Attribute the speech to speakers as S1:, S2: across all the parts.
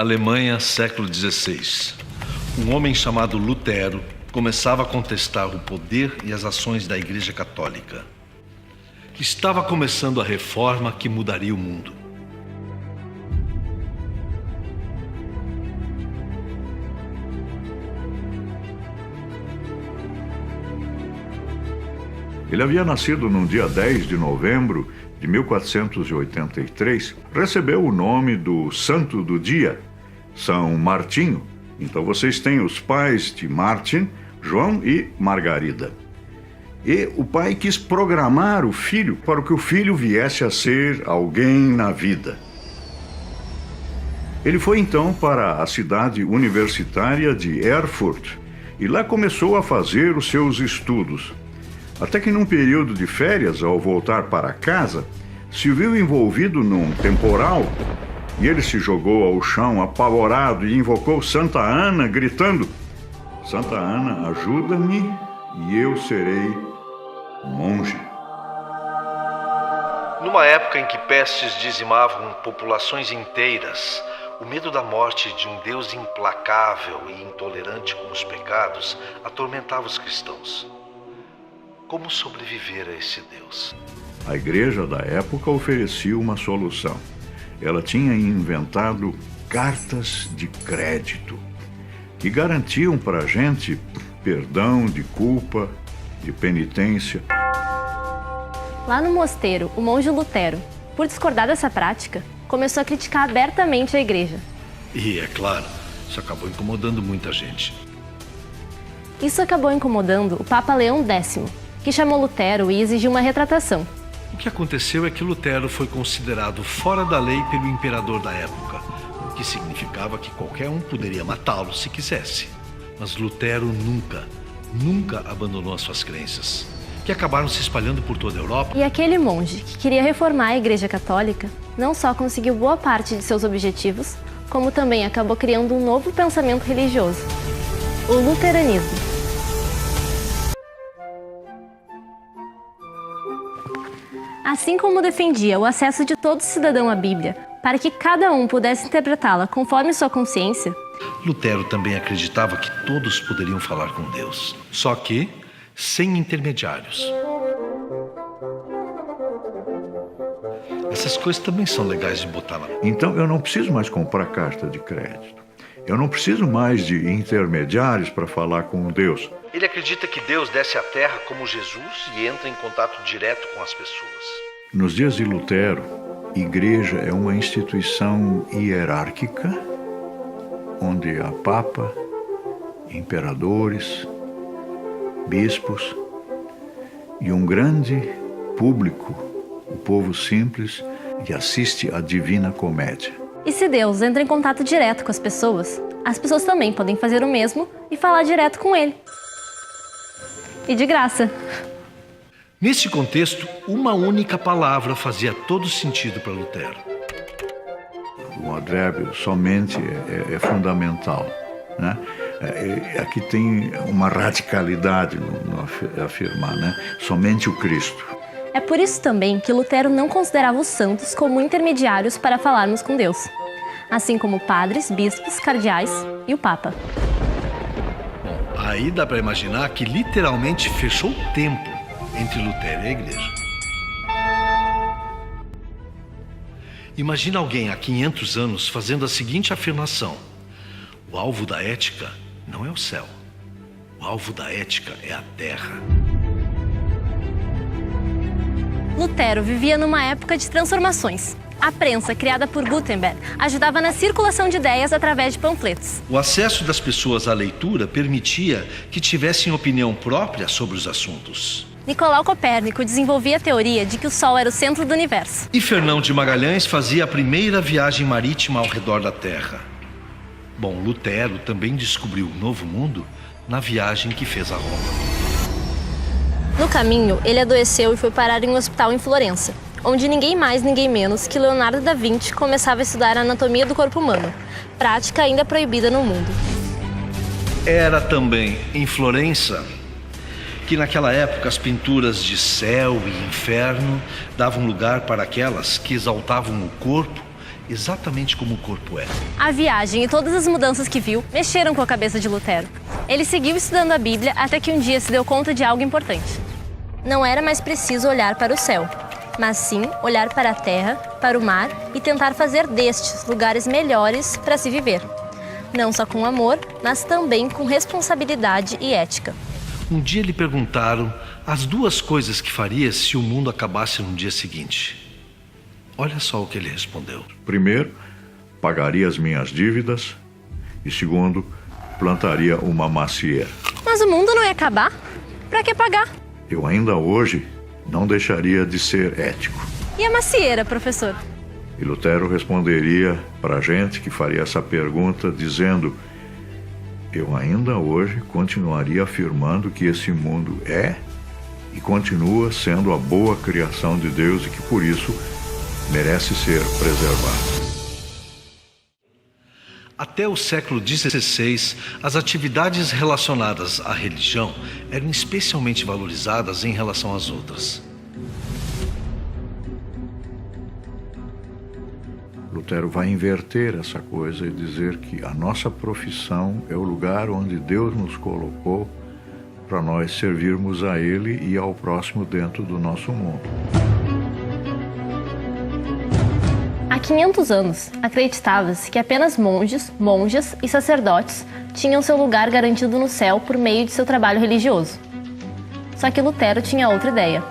S1: Alemanha, século XVI. Um homem chamado Lutero começava a contestar o poder e as ações da Igreja Católica. Estava começando a reforma que mudaria o mundo.
S2: Ele havia nascido no dia 10 de novembro de 1483, recebeu o nome do santo do dia, São Martinho. Então vocês têm os pais de Martin, João e Margarida. E o pai quis programar o filho para que o filho viesse a ser alguém na vida. Ele foi então para a cidade universitária de Erfurt e lá começou a fazer os seus estudos. Até que num período de férias, ao voltar para casa, se viu envolvido num temporal e ele se jogou ao chão apavorado e invocou Santa Ana, gritando: "Santa Ana, ajuda-me e eu serei monge."
S1: Numa época em que pestes dizimavam populações inteiras, o medo da morte de um Deus implacável e intolerante com os pecados atormentava os cristãos. Como sobreviver a esse Deus?
S2: A igreja da época oferecia uma solução. Ela tinha inventado cartas de crédito que garantiam para a gente perdão de culpa, de penitência.
S3: Lá no mosteiro, o monge Lutero, por discordar dessa prática, começou a criticar abertamente a igreja.
S1: E, é claro, isso acabou incomodando muita gente.
S3: Isso acabou incomodando o Papa Leão X, que chamou Lutero e exigiu uma retratação.
S1: O que aconteceu é que Lutero foi considerado fora da lei pelo imperador da época, o que significava que qualquer um poderia matá-lo se quisesse. Mas Lutero nunca abandonou as suas crenças, que acabaram se espalhando por toda a Europa.
S3: E aquele monge que queria reformar a Igreja Católica não só conseguiu boa parte de seus objetivos, como também acabou criando um novo pensamento religioso: o luteranismo. Assim como defendia o acesso de todo cidadão à Bíblia, para que cada um pudesse interpretá-la conforme sua consciência,
S1: Lutero também acreditava que todos poderiam falar com Deus, só que sem intermediários. Essas coisas também são legais de botar na...
S2: Então eu não preciso mais comprar carta de crédito. Eu não preciso mais de intermediários para falar com Deus.
S1: Ele acredita que Deus desce à Terra como Jesus e entra em contato direto com as pessoas.
S2: Nos dias de Lutero, igreja é uma instituição hierárquica, onde há papa, imperadores, bispos e um grande público, o povo simples, que assiste à Divina Comédia.
S3: E se Deus entra em contato direto com as pessoas também podem fazer o mesmo e falar direto com Ele. E de graça.
S1: Nesse contexto, uma única palavra fazia todo sentido para Lutero.
S2: O advérbio somente é fundamental, né? Aqui tem uma radicalidade no afirmar, né? Somente o Cristo.
S3: É por isso também que Lutero não considerava os santos como intermediários para falarmos com Deus, assim como padres, bispos, cardeais e o Papa.
S1: Bom, aí dá para imaginar que literalmente fechou o tempo entre Lutero e a igreja. Imagina alguém há 500 anos fazendo a seguinte afirmação: o alvo da ética não é o céu, o alvo da ética é a terra.
S3: Lutero vivia numa época de transformações. A prensa, criada por Gutenberg, ajudava na circulação de ideias através de panfletos.
S1: O acesso das pessoas à leitura permitia que tivessem opinião própria sobre os assuntos.
S3: Nicolau Copérnico desenvolvia a teoria de que o Sol era o centro do universo.
S1: E Fernão de Magalhães fazia a primeira viagem marítima ao redor da Terra. Bom, Lutero também descobriu o Novo Mundo na viagem que fez a Roma.
S3: No caminho, ele adoeceu e foi parar em um hospital em Florença, onde ninguém mais, ninguém menos que Leonardo da Vinci começava a estudar a anatomia do corpo humano, prática ainda proibida no mundo.
S1: Era também em Florença que naquela época as pinturas de céu e inferno davam lugar para aquelas que exaltavam o corpo exatamente como o corpo é.
S3: A viagem e todas as mudanças que viu mexeram com a cabeça de Lutero. Ele seguiu estudando a Bíblia até que um dia se deu conta de algo importante. Não era mais preciso olhar para o céu, mas sim olhar para a terra, para o mar e tentar fazer destes lugares melhores para se viver. Não só com amor, mas também com responsabilidade e ética.
S1: Um dia lhe perguntaram as duas coisas que faria se o mundo acabasse no dia seguinte. Olha só o que ele respondeu.
S2: Primeiro, pagaria as minhas dívidas. E segundo, plantaria uma macieira.
S3: Mas o mundo não ia acabar? Para que pagar?
S2: Eu ainda hoje não deixaria de ser ético.
S3: E a macieira, professor?
S2: E Lutero responderia para a gente que faria essa pergunta dizendo: eu ainda hoje continuaria afirmando que esse mundo é e continua sendo a boa criação de Deus e que por isso merece ser preservado.
S1: Até o século XVI, as atividades relacionadas à religião eram especialmente valorizadas em relação às outras.
S2: Lutero vai inverter essa coisa e dizer que a nossa profissão é o lugar onde Deus nos colocou para nós servirmos a Ele e ao próximo dentro do nosso mundo.
S3: Há 500 anos, acreditava-se que apenas monges, monjas e sacerdotes tinham seu lugar garantido no céu por meio de seu trabalho religioso. Só que Lutero tinha outra ideia.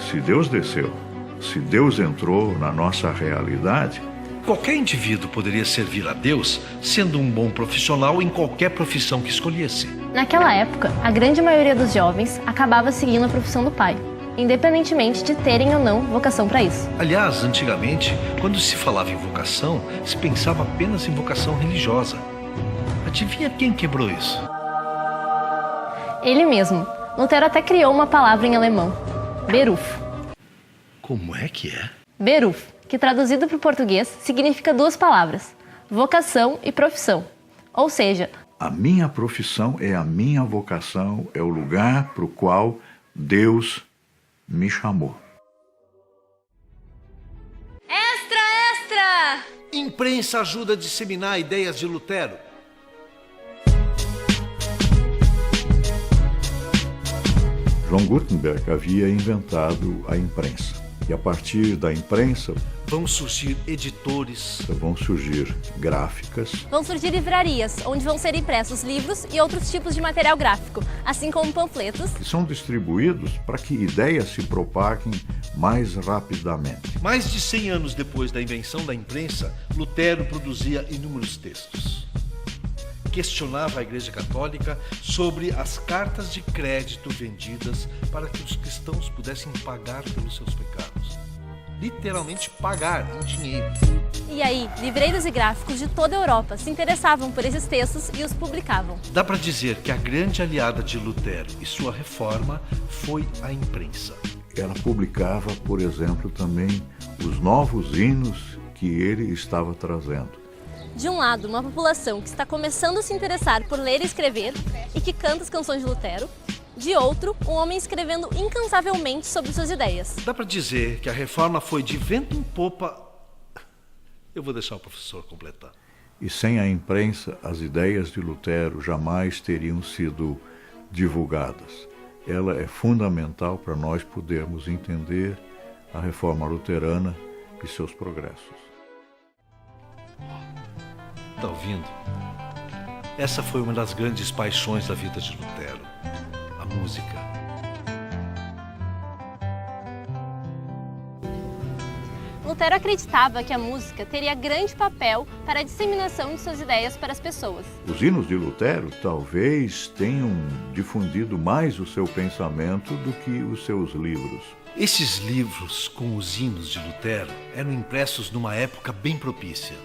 S2: Se Deus desceu, se Deus entrou na nossa realidade,
S1: Qualquer indivíduo poderia servir a Deus sendo um bom profissional em qualquer profissão que escolhesse.
S3: Naquela época, a grande maioria dos jovens acabava seguindo a profissão do pai, independentemente de terem ou não vocação para isso.
S1: Aliás, antigamente, quando se falava em vocação, se pensava apenas em vocação religiosa. Adivinha quem quebrou isso?
S3: Ele mesmo. Lutero até criou uma palavra em alemão: Beruf.
S1: Como é que é?
S3: Beruf, que traduzido para o português significa duas palavras: vocação e profissão. Ou seja,
S2: a minha profissão é a minha vocação, é o lugar para o qual Deus me chamou.
S3: Extra, extra!
S1: Imprensa ajuda a disseminar ideias de Lutero.
S2: João Gutenberg havia inventado a imprensa. E a partir da imprensa
S1: Vão surgir editores,
S2: vão surgir gráficas,
S3: Vão surgir livrarias, onde vão ser impressos livros e outros tipos de material gráfico, assim como panfletos.
S2: que são distribuídos para que ideias se propaguem mais rapidamente.
S1: Mais de 100 anos depois da invenção da imprensa, Lutero produzia inúmeros textos. Questionava a Igreja Católica sobre as cartas de crédito vendidas para que os cristãos pudessem pagar pelos seus pecados. Literalmente pagar em dinheiro.
S3: E aí, livreiros e gráficos de toda a Europa se interessavam por esses textos e os publicavam.
S1: Dá para dizer que a grande aliada de Lutero e sua reforma foi a imprensa.
S2: Ela publicava, por exemplo, também os novos hinos que ele estava trazendo.
S3: De um lado, uma população que está começando a se interessar por ler e escrever e que canta as canções de Lutero. De outro, um homem escrevendo incansavelmente sobre suas ideias.
S1: Dá para dizer que a reforma foi de vento em popa. Eu vou deixar o professor completar.
S2: E sem a imprensa, as ideias de Lutero jamais teriam sido divulgadas. Ela é fundamental para nós podermos entender a reforma luterana e seus progressos.
S1: Tá ouvindo? Essa foi uma das grandes paixões da vida de Lutero, a música.
S3: Lutero acreditava que a música teria grande papel para a disseminação de suas ideias para as pessoas.
S2: Os hinos de Lutero talvez tenham difundido mais o seu pensamento do que os seus livros.
S1: Esses livros com os hinos de Lutero eram impressos numa época bem propícia.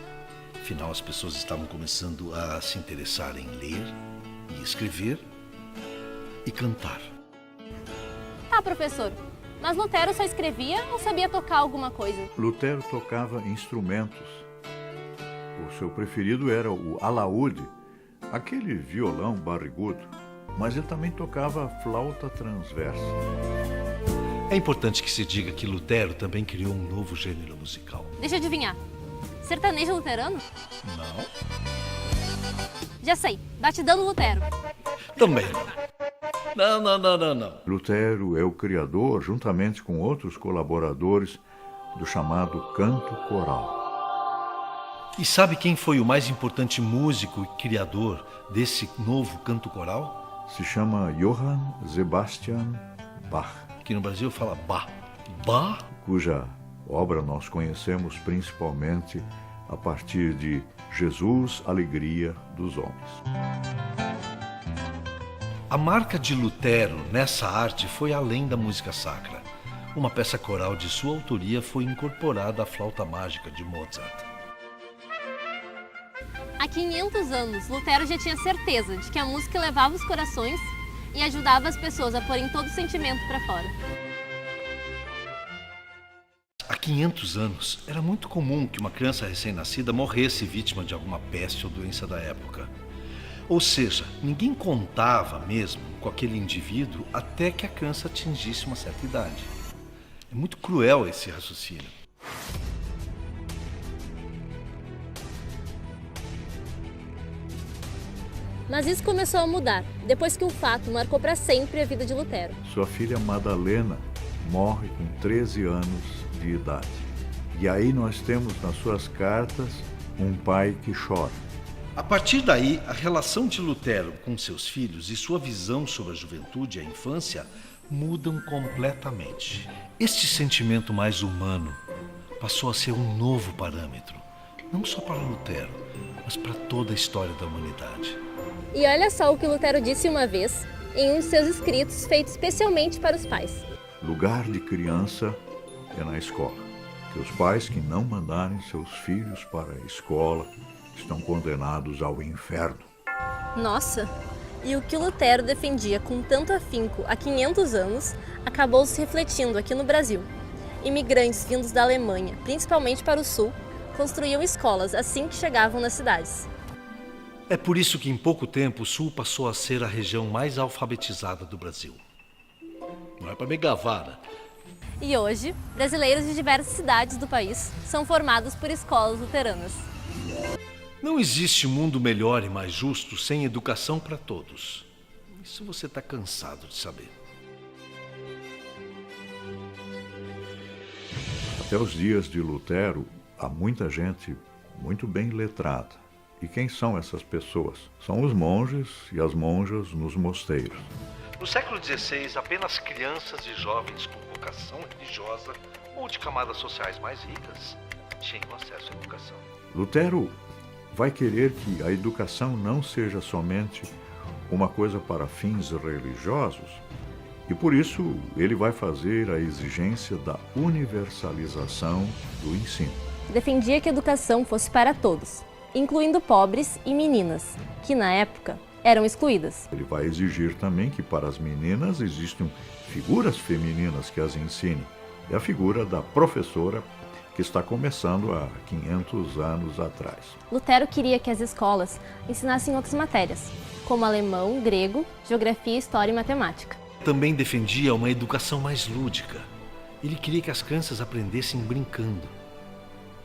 S1: Afinal, as pessoas estavam começando a se interessar em ler e escrever e cantar.
S3: Tá, professor, mas Lutero só escrevia ou sabia tocar alguma coisa?
S2: Lutero tocava instrumentos. O seu preferido era o alaúde, aquele violão barrigudo, mas ele também tocava flauta transversa.
S1: É importante que se diga que Lutero também criou um novo gênero musical.
S3: Deixa eu adivinhar. Sertanejo luterano?
S1: Não.
S3: Já sei, Batidão do Lutero.
S1: Também não.
S2: Lutero é o criador, juntamente com outros colaboradores, do chamado canto coral.
S1: E sabe quem foi o mais importante músico e criador desse novo canto coral?
S2: Se chama Johann Sebastian Bach,
S1: Que no Brasil fala Bach. Bach?
S2: cuja obra nós conhecemos principalmente a partir de Jesus, Alegria dos Homens.
S1: A marca de Lutero nessa arte foi além da música sacra. Uma peça coral de sua autoria foi incorporada à flauta mágica de Mozart.
S3: Há 500 anos, Lutero já tinha certeza de que a música levava os corações e ajudava as pessoas a porem todo o sentimento para fora.
S1: Há 500 anos, era muito comum que uma criança recém-nascida morresse vítima de alguma peste ou doença da época. Ou seja, ninguém contava mesmo com aquele indivíduo até que a criança atingisse uma certa idade. É muito cruel esse raciocínio.
S3: Mas isso começou a mudar, depois que um fato marcou para sempre a vida de Lutero.
S2: Sua filha Madalena morre com 13 anos de idade. E aí nós temos nas suas cartas um pai que chora.
S1: A partir daí, a relação de Lutero com seus filhos e sua visão sobre a juventude e a infância mudam completamente. Este sentimento mais humano passou a ser um novo parâmetro, não só para Lutero, mas para toda a história da humanidade.
S3: E olha só o que Lutero disse uma vez em um de seus escritos feito especialmente para os pais.
S2: Lugar de criança é na escola. Que os pais que não mandarem seus filhos para a escola estão condenados ao inferno.
S3: Nossa! E o que Lutero defendia com tanto afinco há 500 anos acabou se refletindo aqui no Brasil. Imigrantes vindos da Alemanha, principalmente para o sul, construíam escolas assim que chegavam nas cidades.
S1: É por isso que em pouco tempo o Sul passou a ser a região mais alfabetizada do Brasil. Não é para me gavar, né?
S3: E hoje, brasileiros de diversas cidades do país são formados por escolas luteranas.
S1: Não existe mundo melhor e mais justo sem educação para todos. Isso você está cansado de saber.
S2: Até os dias de Lutero, há muita gente muito bem letrada. E quem são essas pessoas? São os monges e as monjas nos mosteiros.
S1: No século XVI, apenas crianças e jovens com vocação religiosa ou de camadas sociais mais ricas tinham acesso à educação.
S2: Lutero vai querer que a educação não seja somente uma coisa para fins religiosos, e por isso ele vai fazer a exigência da universalização do ensino.
S3: Defendia que a educação fosse para todos, incluindo pobres e meninas, que na época eram excluídas.
S2: Ele vai exigir também que para as meninas existam figuras femininas que as ensinem. É a figura da professora que está começando há 500 anos atrás.
S3: Lutero queria que as escolas ensinassem outras matérias, como alemão, grego, geografia, história e matemática.
S1: Também defendia uma educação mais lúdica. Ele queria que as crianças aprendessem brincando.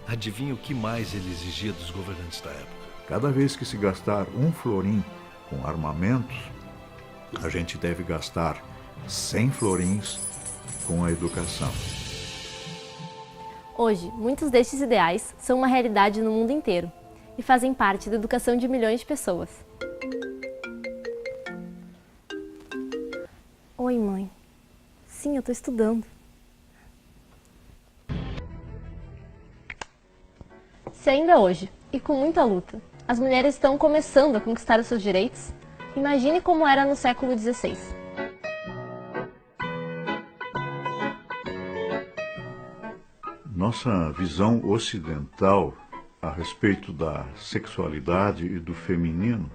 S1: Adivinha o que mais ele exigia dos governantes da época?
S2: Cada vez que se gastar um florim com armamentos, a gente deve gastar 100 florins com a educação.
S3: Hoje, muitos destes ideais são uma realidade no mundo inteiro e fazem parte da educação de milhões de pessoas. Oi, mãe. Sim, eu estou estudando. Se ainda hoje, e com muita luta, as mulheres estão começando a conquistar os seus direitos, imagine como era no século XVI.
S2: Nossa visão ocidental a respeito da sexualidade e do feminino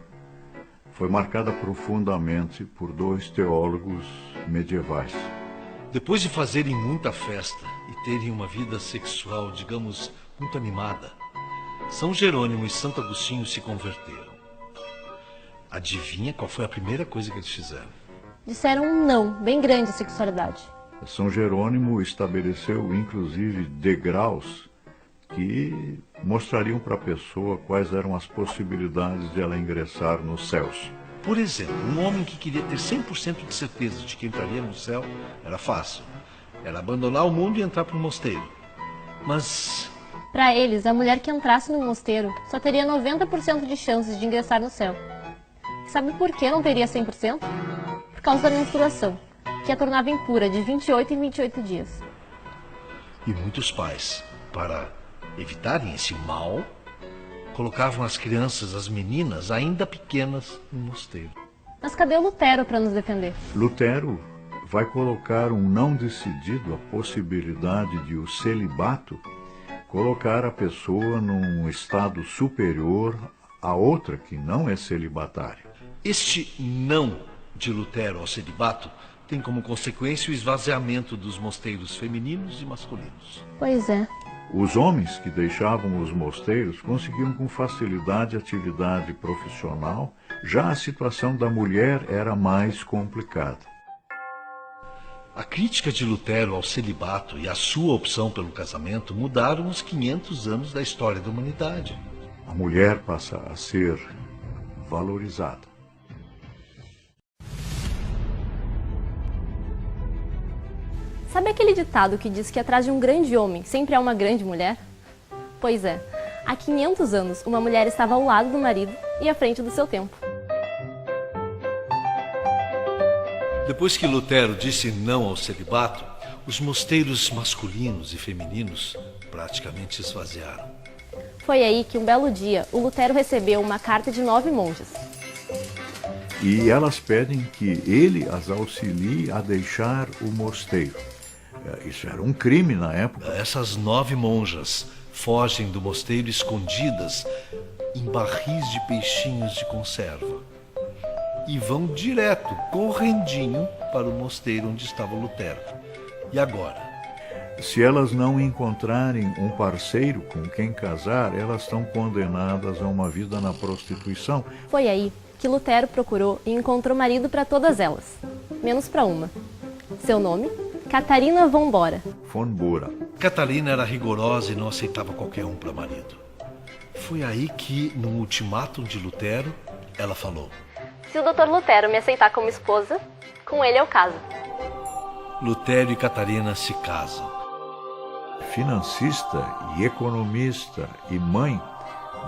S2: foi marcada profundamente por dois teólogos medievais.
S1: Depois de fazerem muita festa e terem uma vida sexual, digamos, muito animada, São Jerônimo e Santo Agostinho se converteram. Adivinha qual foi a primeira coisa que eles fizeram?
S3: Disseram um não bem grande à sexualidade.
S2: São Jerônimo estabeleceu, inclusive, degraus que mostrariam para a pessoa quais eram as possibilidades de ela ingressar nos céus.
S1: Por exemplo, um homem que queria ter 100% de certeza de que entraria no céu era fácil. Era abandonar o mundo e entrar para o mosteiro. Mas
S3: Para eles, a mulher que entrasse no mosteiro só teria 90% de chances de ingressar no céu. Sabe por que não teria 100%? Por causa da menstruação, que a tornava impura de 28 em 28 dias.
S1: e muitos pais, para evitarem esse mal, colocavam as crianças, as meninas, ainda pequenas, no mosteiro.
S3: Mas cadê o Lutero para nos defender?
S2: Lutero vai colocar um não decidido, a possibilidade de o celibato colocar a pessoa num estado superior a outra que não é celibatária.
S1: Este não de Lutero ao celibato tem como consequência o esvaziamento dos mosteiros femininos e masculinos.
S3: Pois é.
S2: Os homens que deixavam os mosteiros conseguiam com facilidade atividade profissional, já a situação da mulher era mais complicada.
S1: A crítica de Lutero ao celibato e a sua opção pelo casamento mudaram os 500 anos da história da humanidade.
S2: A mulher passa a ser valorizada.
S3: Sabe aquele ditado que diz que atrás de um grande homem sempre há uma grande mulher? Pois é, há 500 anos uma mulher estava ao lado do marido e à frente do seu tempo.
S1: Depois que Lutero disse não ao celibato, os mosteiros masculinos e femininos praticamente se esvaziaram.
S3: Foi aí que um belo dia o Lutero recebeu uma carta de 9 monjas.
S2: E elas pedem que ele as auxilie a deixar o mosteiro. Isso era um crime na época.
S1: Essas 9 monjas fogem do mosteiro escondidas em barris de peixinhos de conserva e vão direto, correndinho, para o mosteiro onde estava Lutero. E agora?
S2: Se elas não encontrarem um parceiro com quem casar, elas estão condenadas a uma vida na prostituição.
S3: Foi aí que Lutero procurou e encontrou marido para todas elas, menos para uma. Seu nome? Catarina von Bora.
S2: Von Bora.
S1: Catarina era rigorosa e não aceitava qualquer um para marido. Foi aí que, no ultimátum de Lutero, ela falou:
S3: Se o Dr. Lutero me aceitar como esposa, com ele eu caso.
S1: Lutero e Catarina se casam.
S2: Financista e economista e mãe,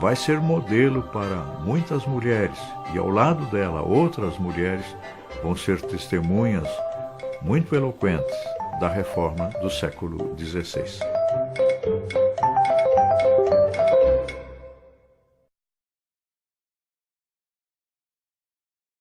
S2: vai ser modelo para muitas mulheres. E ao lado dela, outras mulheres vão ser testemunhas muito eloquentes da reforma do século XVI.